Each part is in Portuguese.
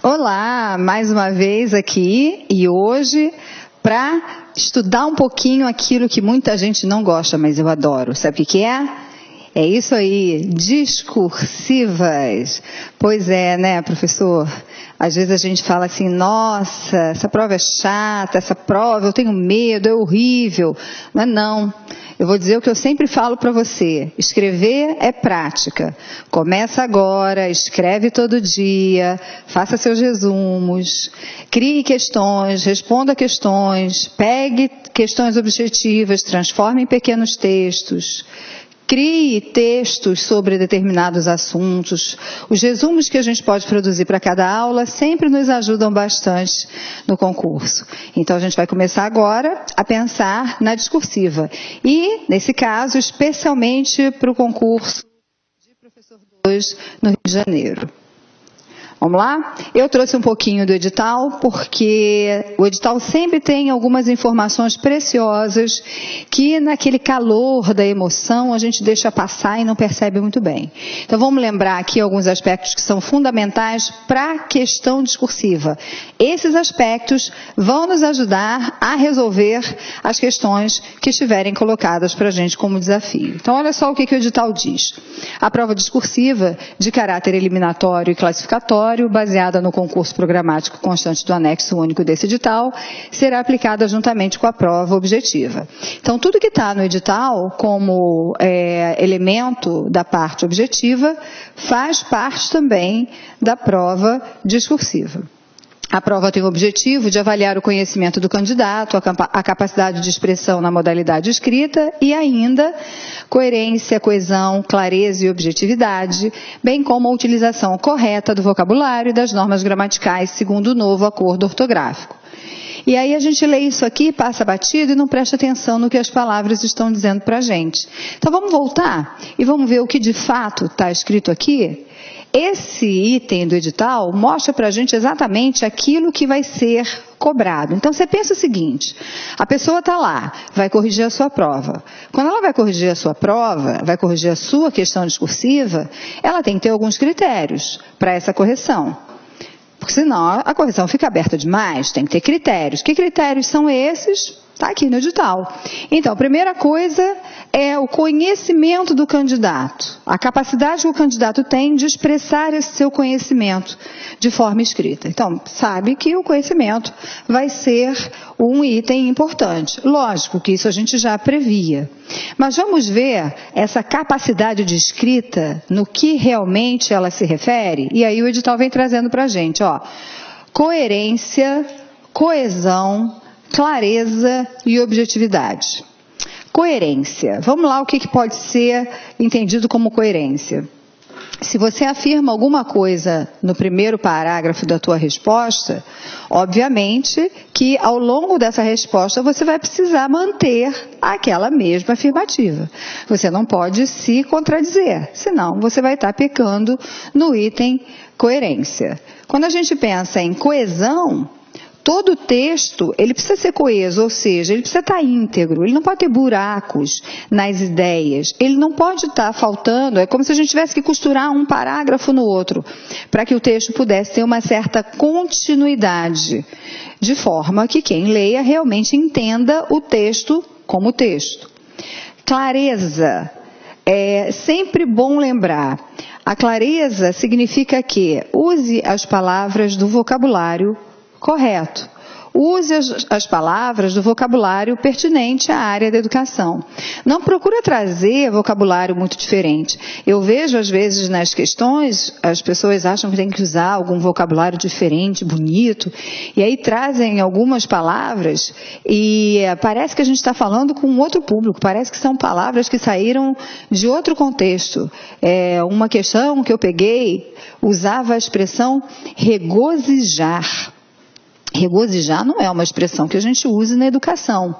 Olá, mais uma vez aqui e hoje para estudar um pouquinho aquilo que muita gente não gosta, mas eu adoro. Sabe o que é? É isso aí, discursivas. Pois é, né, professor? Às vezes a gente fala assim, nossa, essa prova é chata, essa prova eu tenho medo, é horrível. Mas não. Eu vou dizer o que eu sempre falo para você, escrever é prática. Começa agora, escreve todo dia, faça seus resumos, crie questões, responda questões, pegue questões objetivas, transforme em pequenos textos. Crie textos sobre determinados assuntos. Os resumos que a gente pode produzir para cada aula sempre nos ajudam bastante no concurso. Então, a gente vai começar agora a pensar na discursiva. E, nesse caso, especialmente para o concurso de Professor 2 no Rio de Janeiro. Vamos lá? Eu trouxe um pouquinho do edital, porque o edital sempre tem algumas informações preciosas que naquele calor da emoção a gente deixa passar e não percebe muito bem. Então vamos lembrar aqui alguns aspectos que são fundamentais para a questão discursiva. Esses aspectos vão nos ajudar a resolver as questões que estiverem colocadas para a gente como desafio. Então olha só o que o edital diz. A prova discursiva de caráter eliminatório e classificatório, baseada no concurso programático constante do anexo único desse edital, será aplicada juntamente com a prova objetiva. Então, tudo que está no edital como elemento da parte objetiva faz parte também da prova discursiva. A prova tem o objetivo de avaliar o conhecimento do candidato, a capacidade de expressão na modalidade escrita e ainda coerência, coesão, clareza e objetividade, bem como a utilização correta do vocabulário e das normas gramaticais segundo o novo acordo ortográfico. E aí a gente lê isso aqui, passa batido e não presta atenção no que as palavras estão dizendo para a gente. Então vamos voltar e vamos ver o que de fato está escrito aqui? Esse item do edital mostra para a gente exatamente aquilo que vai ser cobrado. Então, você pensa o seguinte, a pessoa está lá, vai corrigir a sua prova. Quando ela vai corrigir a sua prova, vai corrigir a sua questão discursiva, ela tem que ter alguns critérios para essa correção. Porque senão a correção fica aberta demais, tem que ter critérios. Que critérios são esses? Está aqui no edital. Então, a primeira coisa é o conhecimento do candidato. A capacidade que o candidato tem de expressar esse seu conhecimento de forma escrita. Então, sabe que o conhecimento vai ser um item importante. Lógico que isso a gente já previa. Mas vamos ver essa capacidade de escrita, no que realmente ela se refere? E aí o edital vem trazendo para a gente, ó, coerência, coesão, clareza e objetividade. Coerência. Vamos lá, o que pode ser entendido como coerência? Se você afirma alguma coisa no primeiro parágrafo da tua resposta, obviamente que ao longo dessa resposta você vai precisar manter aquela mesma afirmativa. Você não pode se contradizer, senão você vai estar pecando no item coerência. Quando a gente pensa em coesão, todo o texto, ele precisa ser coeso, ou seja, ele precisa estar íntegro, ele não pode ter buracos nas ideias, ele não pode estar faltando, é como se a gente tivesse que costurar um parágrafo no outro, para que o texto pudesse ter uma certa continuidade, de forma que quem leia realmente entenda o texto como texto. Clareza, é sempre bom lembrar, a clareza significa que use as palavras do vocabulário correto. Use as palavras do vocabulário pertinente à área da educação. Não procura trazer vocabulário muito diferente. Eu vejo, às vezes, nas questões, as pessoas acham que tem que usar algum vocabulário diferente, bonito, e aí trazem algumas palavras e parece que a gente está falando com outro público, parece que são palavras que saíram de outro contexto. Uma questão que eu peguei usava a expressão regozijar. Regozijar não é uma expressão que a gente use na educação.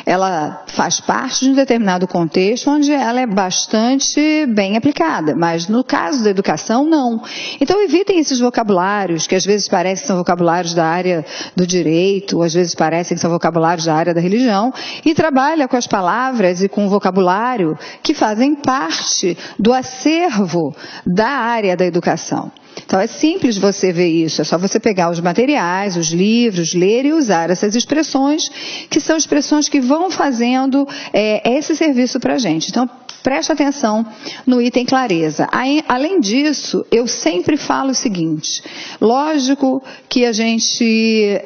Ela faz parte de um determinado contexto onde ela é bastante bem aplicada, mas no caso da educação, não. Então, evitem esses vocabulários, que às vezes parecem que são vocabulários da área do direito, às vezes parecem que são vocabulários da área da religião, e trabalha com as palavras e com o vocabulário que fazem parte do acervo da área da educação. Então, é simples você ver isso, é só você pegar os materiais, os livros, ler e usar essas expressões, que são expressões que vão fazendo esse serviço para a gente. Então, preste atenção no item clareza. Além disso, eu sempre falo o seguinte, lógico que a gente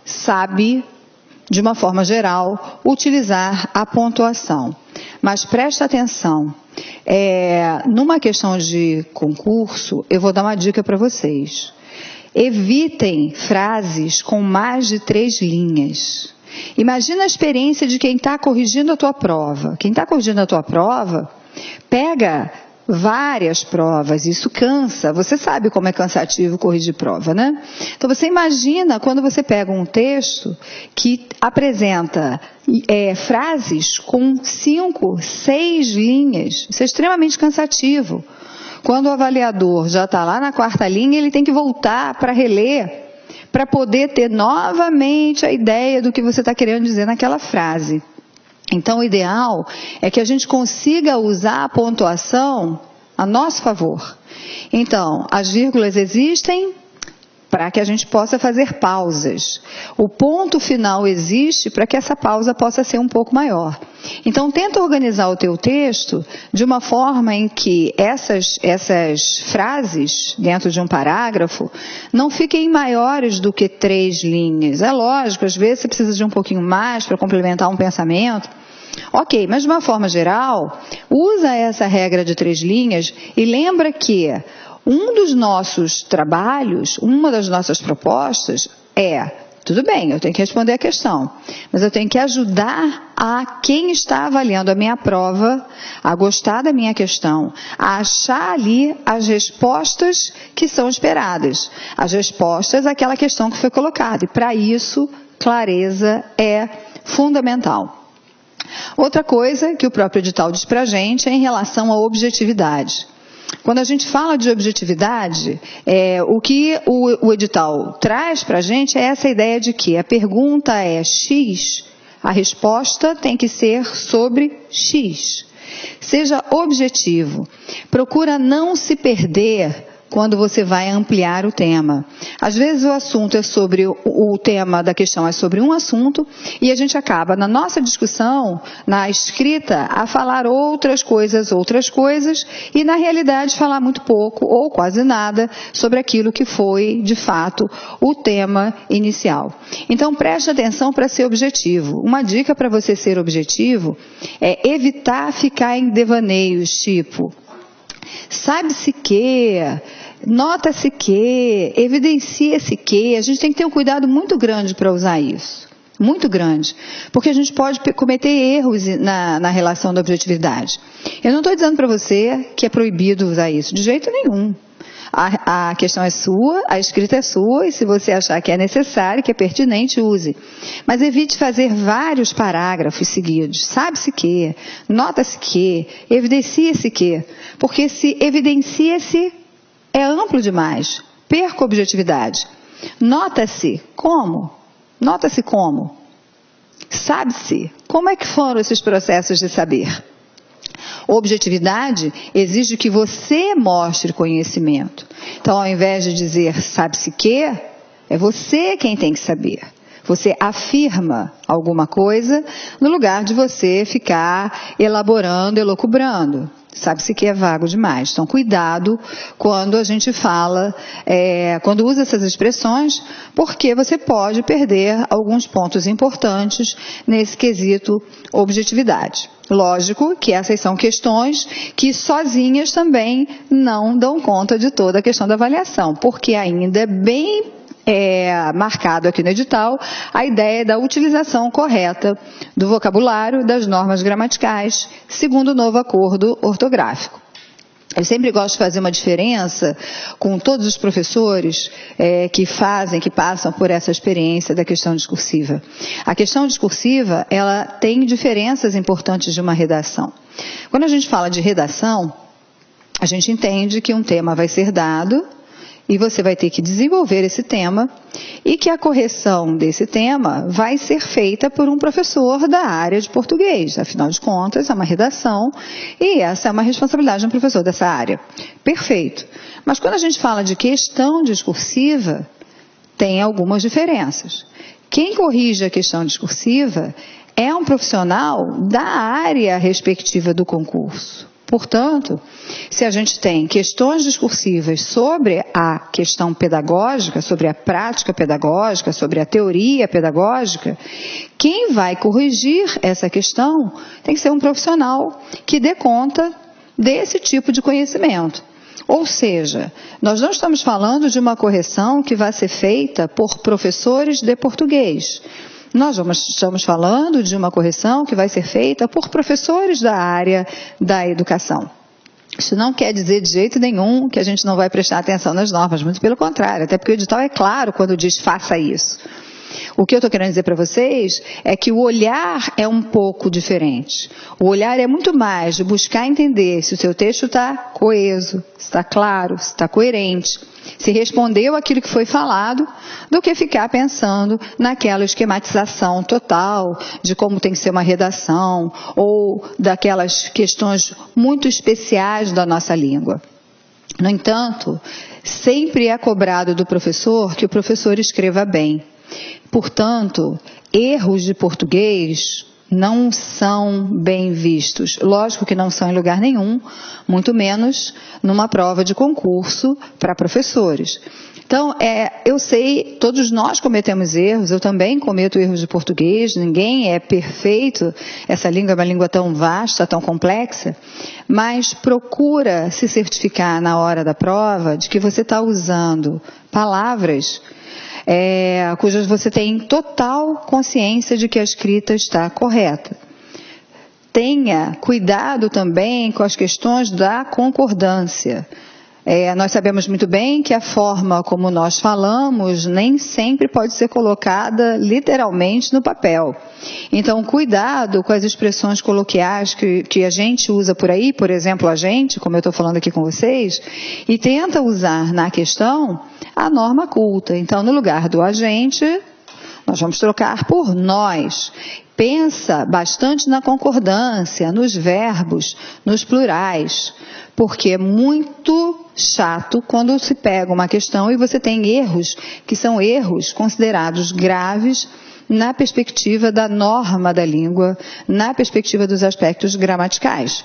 sabe, de uma forma geral, utilizar a pontuação, mas preste atenção. Numa questão de concurso, eu vou dar uma dica para vocês. Evitem frases com mais de 3 linhas. Imagina a experiência de quem está corrigindo a tua prova. Quem está corrigindo a tua prova, pega várias provas, isso cansa. Você sabe como é cansativo corrigir prova, né? Então, você imagina quando você pega um texto que apresenta frases com 5, 6 linhas. Isso é extremamente cansativo. Quando o avaliador já está lá na 4ª linha, ele tem que voltar para reler, para poder ter novamente a ideia do que você está querendo dizer naquela frase. Então, o ideal é que a gente consiga usar a pontuação a nosso favor. Então, as vírgulas existem para que a gente possa fazer pausas. O ponto final existe para que essa pausa possa ser um pouco maior. Então, tenta organizar o teu texto de uma forma em que essas frases, dentro de um parágrafo, não fiquem maiores do que 3 linhas. É lógico, às vezes você precisa de um pouquinho mais para complementar um pensamento. Ok, mas de uma forma geral, usa essa regra de 3 linhas e lembra que um dos nossos trabalhos, uma das nossas propostas tudo bem, eu tenho que responder a questão, mas eu tenho que ajudar a quem está avaliando a minha prova a gostar da minha questão, a achar ali as respostas que são esperadas, as respostas àquela questão que foi colocada. E para isso, clareza é fundamental. Outra coisa que o próprio edital diz para a gente é em relação à objetividade. Quando a gente fala de objetividade, o que o edital traz para a gente é essa ideia de que a pergunta é X, a resposta tem que ser sobre X. Seja objetivo. Procura não se perder quando você vai ampliar o tema. Às vezes o assunto é sobre, o tema da questão é sobre um assunto, e a gente acaba, na nossa discussão, na escrita, a falar outras coisas, e na realidade falar muito pouco, ou quase nada, sobre aquilo que foi, de fato, o tema inicial. Então, preste atenção para ser objetivo. Uma dica para você ser objetivo é evitar ficar em devaneios, tipo, sabe-se que, nota-se que, evidencia-se que. A gente tem que ter um cuidado muito grande para usar isso. Muito grande. Porque a gente pode cometer erros na relação da objetividade. Eu não estou dizendo para você que é proibido usar isso. De jeito nenhum. A questão é sua, a escrita é sua, e se você achar que é necessário, que é pertinente, use. Mas evite fazer vários parágrafos seguidos. Sabe-se que, nota-se que, evidencia-se que. Porque se evidencia-se, é amplo demais. Perca a objetividade. Nota-se como? Nota-se como? Sabe-se. Como é que foram esses processos de saber? Objetividade exige que você mostre conhecimento. Então, ao invés de dizer sabe-se que, é você quem tem que saber. Você afirma alguma coisa no lugar de você ficar elaborando, elucubrando. Sabe-se que é vago demais. Então, cuidado quando a gente fala, quando usa essas expressões, porque você pode perder alguns pontos importantes nesse quesito objetividade. Lógico que essas são questões que sozinhas também não dão conta de toda a questão da avaliação, porque ainda é bem marcado aqui no edital a ideia da utilização correta do vocabulário das normas gramaticais, segundo o novo acordo ortográfico. Eu sempre gosto de fazer uma diferença com todos os professores que passam por essa experiência da questão discursiva. A questão discursiva, ela tem diferenças importantes de uma redação. Quando a gente fala de redação, a gente entende que um tema vai ser dado e você vai ter que desenvolver esse tema e que a correção desse tema vai ser feita por um professor da área de português. Afinal de contas, é uma redação e essa é uma responsabilidade de um professor dessa área. Perfeito. Mas quando a gente fala de questão discursiva, tem algumas diferenças. Quem corrige a questão discursiva é um profissional da área respectiva do concurso. Portanto, se a gente tem questões discursivas sobre a questão pedagógica, sobre a prática pedagógica, sobre a teoria pedagógica, quem vai corrigir essa questão tem que ser um profissional que dê conta desse tipo de conhecimento. Ou seja, nós não estamos falando de uma correção que vai ser feita por professores de português. Nós estamos falando de uma correção que vai ser feita por professores da área da educação. Isso não quer dizer de jeito nenhum que a gente não vai prestar atenção nas normas, muito pelo contrário, até porque o edital é claro quando diz faça isso. O que eu estou querendo dizer para vocês é que o olhar é um pouco diferente. O olhar é muito mais de buscar entender se o seu texto está coeso, se está claro, se está coerente, se respondeu aquilo que foi falado, do que ficar pensando naquela esquematização total de como tem que ser uma redação ou daquelas questões muito especiais da nossa língua. No entanto, sempre é cobrado do professor que o professor escreva bem. Portanto, erros de português não são bem vistos. Lógico que não são em lugar nenhum, muito menos numa prova de concurso para professores. Então, eu sei, todos nós cometemos erros, eu também cometo erros de português, ninguém é perfeito, essa língua é uma língua tão vasta, tão complexa, mas procura se certificar na hora da prova de que você está usando palavras cujas você tem total consciência de que a escrita está correta. Tenha cuidado também com as questões da concordância. Nós sabemos muito bem que a forma como nós falamos nem sempre pode ser colocada literalmente no papel. Então, cuidado com as expressões coloquiais que a gente usa por aí, por exemplo, a gente, como eu estou falando aqui com vocês, e tenta usar na questão a norma culta. Então, no lugar do a gente, nós vamos trocar por nós. Pensa bastante na concordância, nos verbos, nos plurais, porque é muito chato quando se pega uma questão e você tem erros que são erros considerados graves na perspectiva da norma da língua, na perspectiva dos aspectos gramaticais.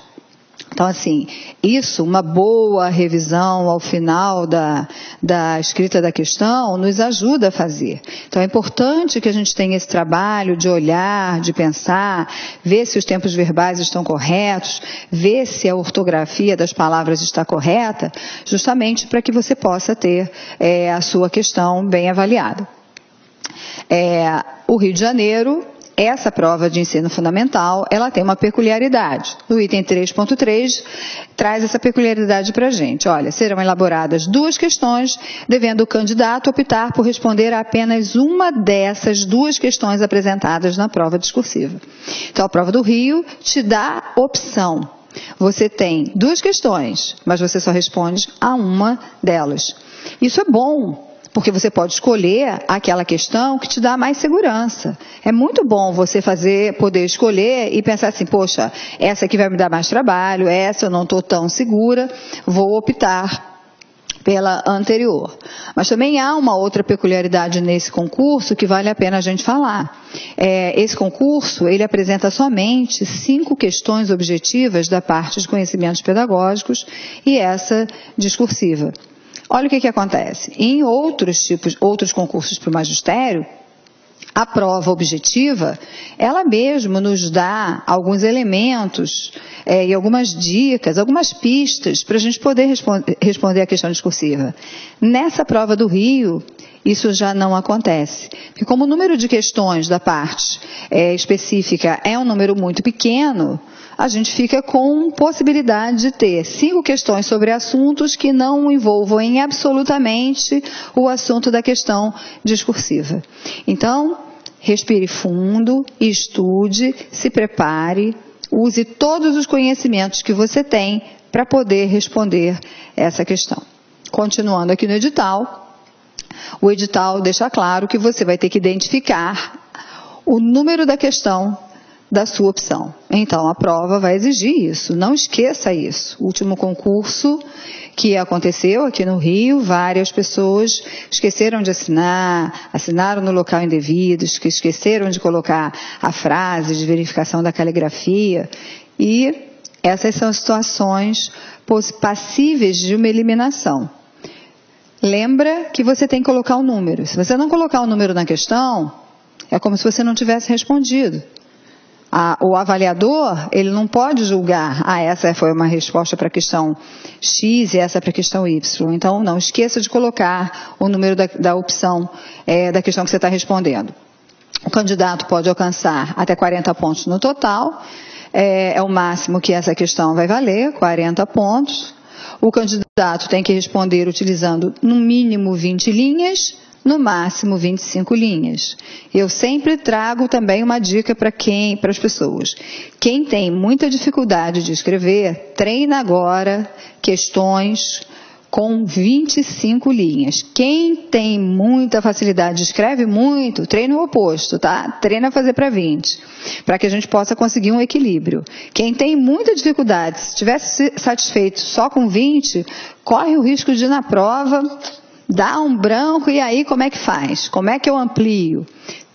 Então, assim, isso, uma boa revisão ao final da escrita da questão, nos ajuda a fazer. Então, é importante que a gente tenha esse trabalho de olhar, de pensar, ver se os tempos verbais estão corretos, ver se a ortografia das palavras está correta, justamente para que você possa ter a sua questão bem avaliada. O Rio de Janeiro, essa prova de ensino fundamental, ela tem uma peculiaridade. No item 3.3, traz essa peculiaridade para a gente. Olha, serão elaboradas 2 questões, devendo o candidato optar por responder a apenas uma dessas 2 questões apresentadas na prova discursiva. Então, a prova do Rio te dá opção. Você tem 2 questões, mas você só responde a uma delas. Isso é bom, porque você pode escolher aquela questão que te dá mais segurança. É muito bom você poder escolher e pensar assim, poxa, essa aqui vai me dar mais trabalho, essa eu não estou tão segura, vou optar pela anterior. Mas também há uma outra peculiaridade nesse concurso que vale a pena a gente falar. Esse concurso, ele apresenta somente 5 questões objetivas da parte de conhecimentos pedagógicos e essa discursiva. Olha o que acontece. Em outros concursos para o magistério, a prova objetiva, ela mesmo nos dá alguns elementos e algumas dicas, algumas pistas para a gente poder responder a questão discursiva. Nessa prova do Rio, isso já não acontece. Porque como o número de questões da parte específica é um número muito pequeno, a gente fica com possibilidade de ter 5 questões sobre assuntos que não envolvam em absolutamente o assunto da questão discursiva. Então, respire fundo, estude, se prepare, use todos os conhecimentos que você tem para poder responder essa questão. Continuando aqui no edital, o edital deixa claro que você vai ter que identificar o número da questão da sua opção. Então, a prova vai exigir isso, não esqueça isso. O último concurso que aconteceu aqui no Rio, várias pessoas esqueceram de assinar, assinaram no local indevido, esqueceram de colocar a frase de verificação da caligrafia, e essas são situações passíveis de uma eliminação. Lembra que você tem que colocar o número. Se você não colocar o número na questão, é como se você não tivesse respondido. O avaliador, ele não pode julgar, essa foi uma resposta para a questão X e essa para a questão Y. Então, não esqueça de colocar o número da opção da questão que você está respondendo. O candidato pode alcançar até 40 pontos no total, é o máximo que essa questão vai valer, 40 pontos. O candidato tem que responder utilizando no mínimo 20 linhas, no máximo 25 linhas. Eu sempre trago também uma dica para as pessoas. Quem tem muita dificuldade de escrever, treina agora questões com 25 linhas. Quem tem muita facilidade, escreve muito, treina o oposto, tá? Treina a fazer para 20, para que a gente possa conseguir um equilíbrio. Quem tem muita dificuldade, se estivesse satisfeito só com 20, corre o risco de na prova dá um branco, e aí como é que faz? Como é que eu amplio?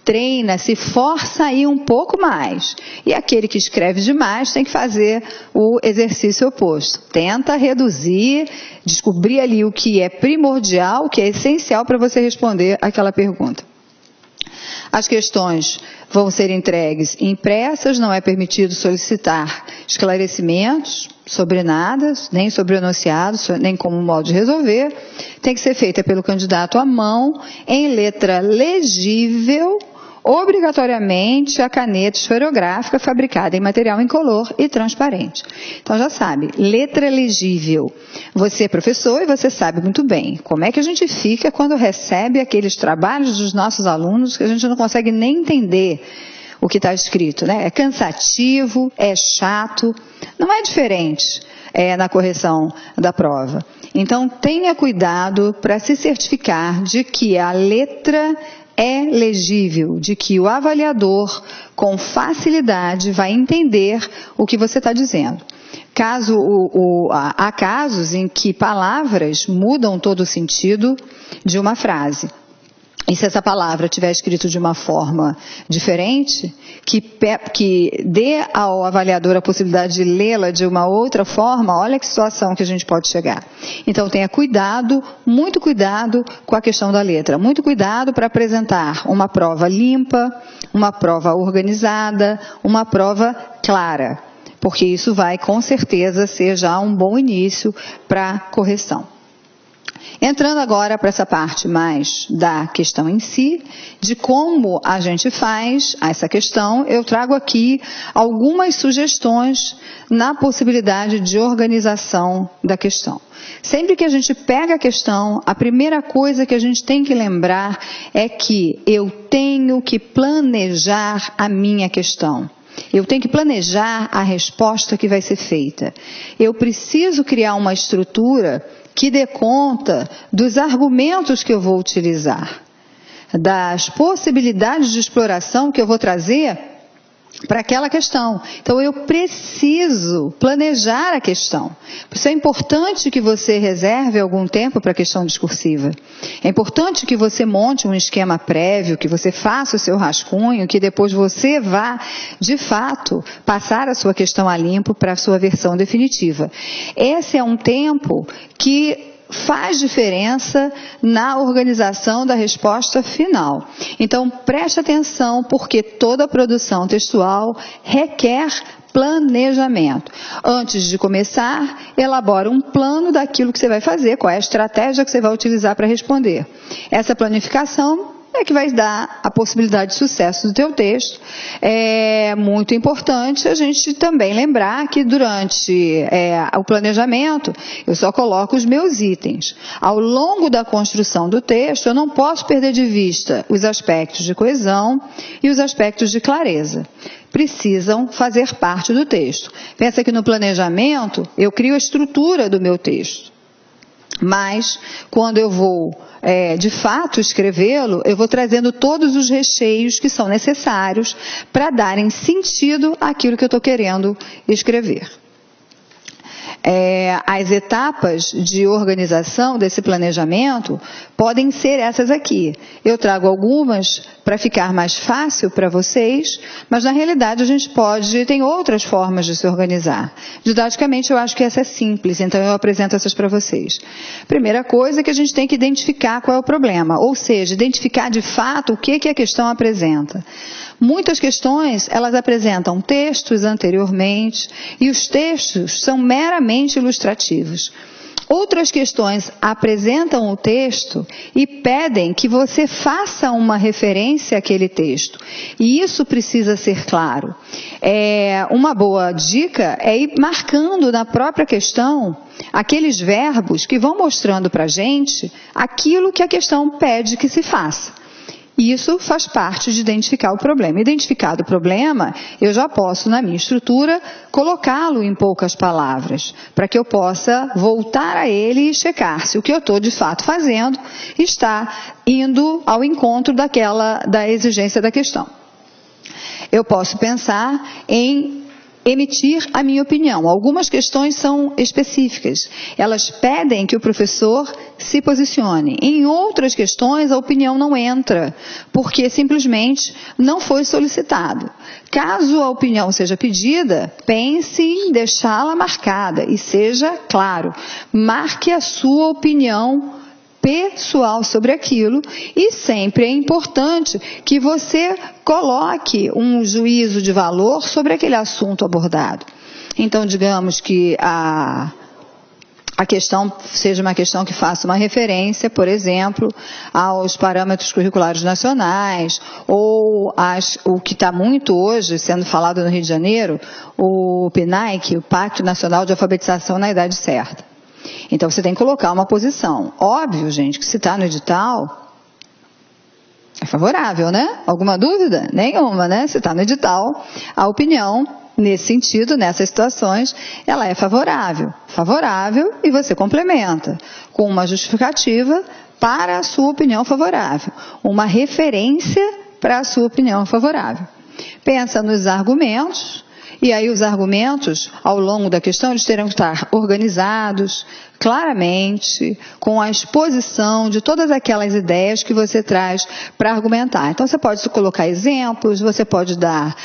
Treina, se força aí um pouco mais. E aquele que escreve demais tem que fazer o exercício oposto. Tenta reduzir, descobrir ali o que é primordial, o que é essencial para você responder aquela pergunta. As questões vão ser entregues impressas, não é permitido solicitar esclarecimentos sobre nada, nem sobre o enunciado, nem como modo de resolver. Tem que ser feita pelo candidato à mão, em letra legível, obrigatoriamente a caneta esferográfica fabricada em material incolor e transparente. Então já sabe, letra legível. Você é professor e você sabe muito bem como é que a gente fica quando recebe aqueles trabalhos dos nossos alunos que a gente não consegue nem entender o que está escrito, né? É cansativo, é chato, não é diferente na correção da prova. Então tenha cuidado para se certificar de que a letra é legível, de que o avaliador, com facilidade, vai entender o que você está dizendo. Há casos em que palavras mudam todo o sentido de uma frase. E se essa palavra estiver escrita de uma forma diferente, que dê ao avaliador a possibilidade de lê-la de uma outra forma, olha que situação que a gente pode chegar. Então tenha cuidado, muito cuidado com a questão da letra. Muito cuidado para apresentar uma prova limpa, uma prova organizada, uma prova clara. Porque isso vai, com certeza, ser já um bom início para a correção. Entrando agora para essa parte mais da questão em si, de como a gente faz essa questão, eu trago aqui algumas sugestões na possibilidade de organização da questão. Sempre que a gente pega a questão, a primeira coisa que a gente tem que lembrar é que eu tenho que planejar a minha questão. Eu tenho que planejar a resposta que vai ser feita. Eu preciso criar uma estrutura que dê conta dos argumentos que eu vou utilizar, das possibilidades de exploração que eu vou trazer para aquela questão. Então, eu preciso planejar a questão. Por isso é importante que você reserve algum tempo para a questão discursiva. É importante que você monte um esquema prévio, que você faça o seu rascunho, que depois você vá, de fato, passar a sua questão a limpo para a sua versão definitiva. Esse é um tempo que faz diferença na organização da resposta final. Então, preste atenção, porque toda produção textual requer planejamento. Antes de começar, elabora um plano daquilo que você vai fazer, qual é a estratégia que você vai utilizar para responder. Essa planificação é que vai dar a possibilidade de sucesso do teu texto. É muito importante a gente também lembrar que durante o planejamento, eu só coloco os meus itens. Ao longo da construção do texto, eu não posso perder de vista os aspectos de coesão e os aspectos de clareza. Precisam fazer parte do texto. Pensa que no planejamento, eu crio a estrutura do meu texto. Mas, quando eu vou, de fato, escrevê-lo, eu vou trazendo todos os recheios que são necessários para darem sentido àquilo que eu estou querendo escrever. As etapas de organização desse planejamento podem ser essas aqui. Eu trago algumas para ficar mais fácil para vocês, mas na realidade a gente tem outras formas de se organizar. Didaticamente eu acho que essa é simples, então eu apresento essas para vocês. Primeira coisa é que a gente tem que identificar qual é o problema, ou seja, identificar de fato o que a questão apresenta. Muitas questões, elas apresentam textos anteriormente, e os textos são meramente ilustrativos. Outras questões apresentam o texto e pedem que você faça uma referência àquele texto. E isso precisa ser claro. Uma boa dica é ir marcando na própria questão aqueles verbos que vão mostrando para a gente aquilo que a questão pede que se faça. Isso faz parte de identificar o problema. Identificado o problema, eu já posso, na minha estrutura, colocá-lo em poucas palavras, para que eu possa voltar a ele e checar se o que eu estou de fato fazendo está indo ao encontro da exigência da questão. Eu posso pensar em emitir a minha opinião. Algumas questões são específicas. Elas pedem que o professor se posicione. Em outras questões, a opinião não entra, porque simplesmente não foi solicitado. Caso a opinião seja pedida, pense em deixá-la marcada e seja claro. Marque a sua opinião pessoal sobre aquilo, e sempre é importante que você coloque um juízo de valor sobre aquele assunto abordado. Então, digamos que a questão seja uma questão que faça uma referência, por exemplo, aos parâmetros curriculares nacionais, ou o que está muito hoje sendo falado no Rio de Janeiro, o PNAE, o Pacto Nacional de Alfabetização na Idade Certa. Então, você tem que colocar uma posição. Óbvio, gente, que se está no edital, é favorável, né? Alguma dúvida? Nenhuma, né? Se está no edital, a opinião, nesse sentido, nessas situações, ela é favorável. Favorável, e você complementa com uma justificativa para a sua opinião favorável. Uma referência para a sua opinião favorável. Pensa nos argumentos. E aí os argumentos, ao longo da questão, eles terão que estar organizados, claramente, com a exposição de todas aquelas ideias que você traz para argumentar. Então, você pode colocar exemplos, você pode dar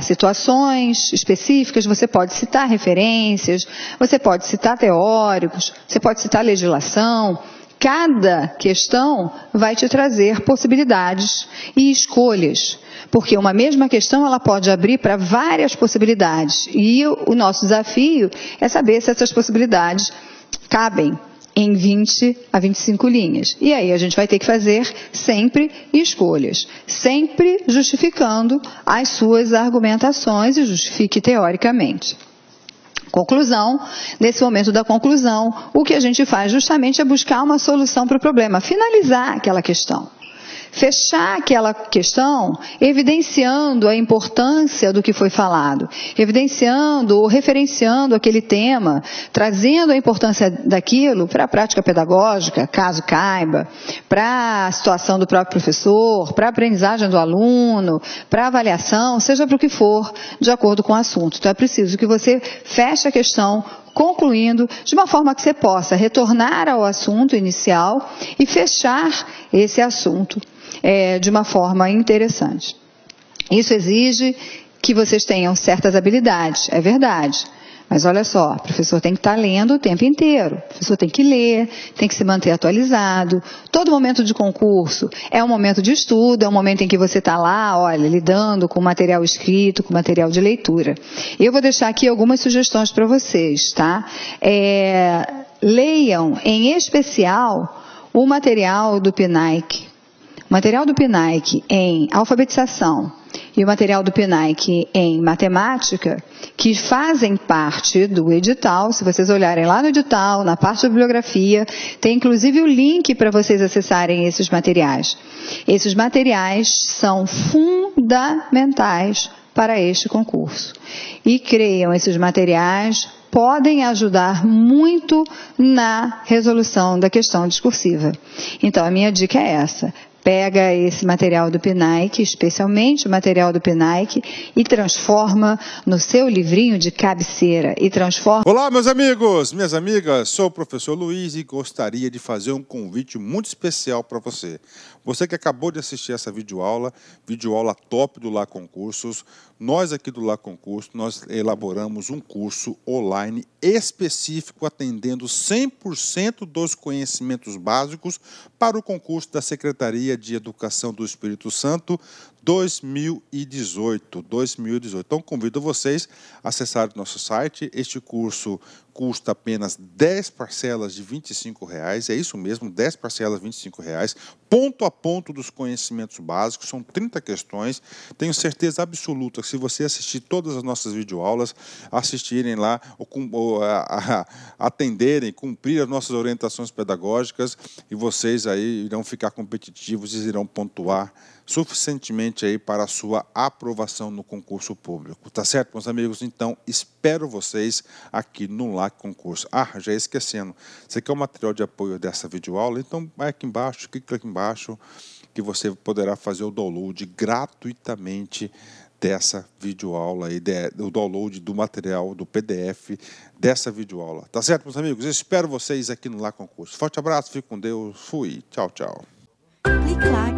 situações específicas, você pode citar referências, você pode citar teóricos, você pode citar legislação. Cada questão vai te trazer possibilidades e escolhas. Porque uma mesma questão ela pode abrir para várias possibilidades. E o nosso desafio é saber se essas possibilidades cabem em 20 a 25 linhas. E aí a gente vai ter que fazer sempre escolhas. Sempre justificando as suas argumentações e justifique teoricamente. Conclusão, nesse momento da conclusão, o que a gente faz justamente é buscar uma solução para o problema, finalizar aquela questão. Fechar aquela questão evidenciando a importância do que foi falado, evidenciando ou referenciando aquele tema, trazendo a importância daquilo para a prática pedagógica, caso caiba, para a situação do próprio professor, para a aprendizagem do aluno, para a avaliação, seja para o que for, de acordo com o assunto. Então é preciso que você feche a questão, concluindo, de uma forma que você possa retornar ao assunto inicial e fechar esse assunto de uma forma interessante. Isso exige que vocês tenham certas habilidades, é verdade. Mas olha só, o professor tem que estar lendo o tempo inteiro. O professor tem que ler, tem que se manter atualizado. Todo momento de concurso é um momento de estudo, é um momento em que você está lá, olha, lidando com material escrito, com material de leitura. Eu vou deixar aqui algumas sugestões para vocês, tá? Leiam, em especial, o material do PNAE. material do PNAEC em alfabetização e o material do PNAEC em matemática, que fazem parte do edital. Se vocês olharem lá no edital, na parte da bibliografia, tem inclusive o link para vocês acessarem esses materiais. Esses materiais são fundamentais para este concurso. E creiam, esses materiais podem ajudar muito na resolução da questão discursiva. Então, a minha dica é essa. Pega esse material do PNAEC, especialmente o material do PNAEC, e transforma no seu livrinho de cabeceira. Olá, meus amigos, minhas amigas, sou o professor Luiz e gostaria de fazer um convite muito especial para você. Você que acabou de assistir essa videoaula top do Lá Concursos, nós aqui do Lá Concurso, nós elaboramos um curso online específico atendendo 100% dos conhecimentos básicos para o concurso da Secretaria de Educação do Espírito Santo 2018. Então, convido vocês a acessar o nosso site. Este curso custa apenas 10 parcelas de R$ 25, é isso mesmo, 10 parcelas de R$ 25, ponto a ponto dos conhecimentos básicos, são 30 questões. Tenho certeza absoluta que se você assistir todas as nossas videoaulas, assistirem lá, atenderem, cumprir as nossas orientações pedagógicas, e vocês aí irão ficar competitivos e irão pontuar suficientemente aí para a sua aprovação no concurso público. Tá certo, meus amigos? Então, espero vocês aqui no Lá Concurso. Já ia esquecendo, você quer o material de apoio dessa videoaula? Então, vai aqui embaixo, clica aqui embaixo, que você poderá fazer o download gratuitamente dessa videoaula aí, o download do material, do PDF dessa videoaula. Tá certo, meus amigos? Eu espero vocês aqui no Lá Concurso. Forte abraço, fique com Deus, fui, tchau, tchau. Clique lá.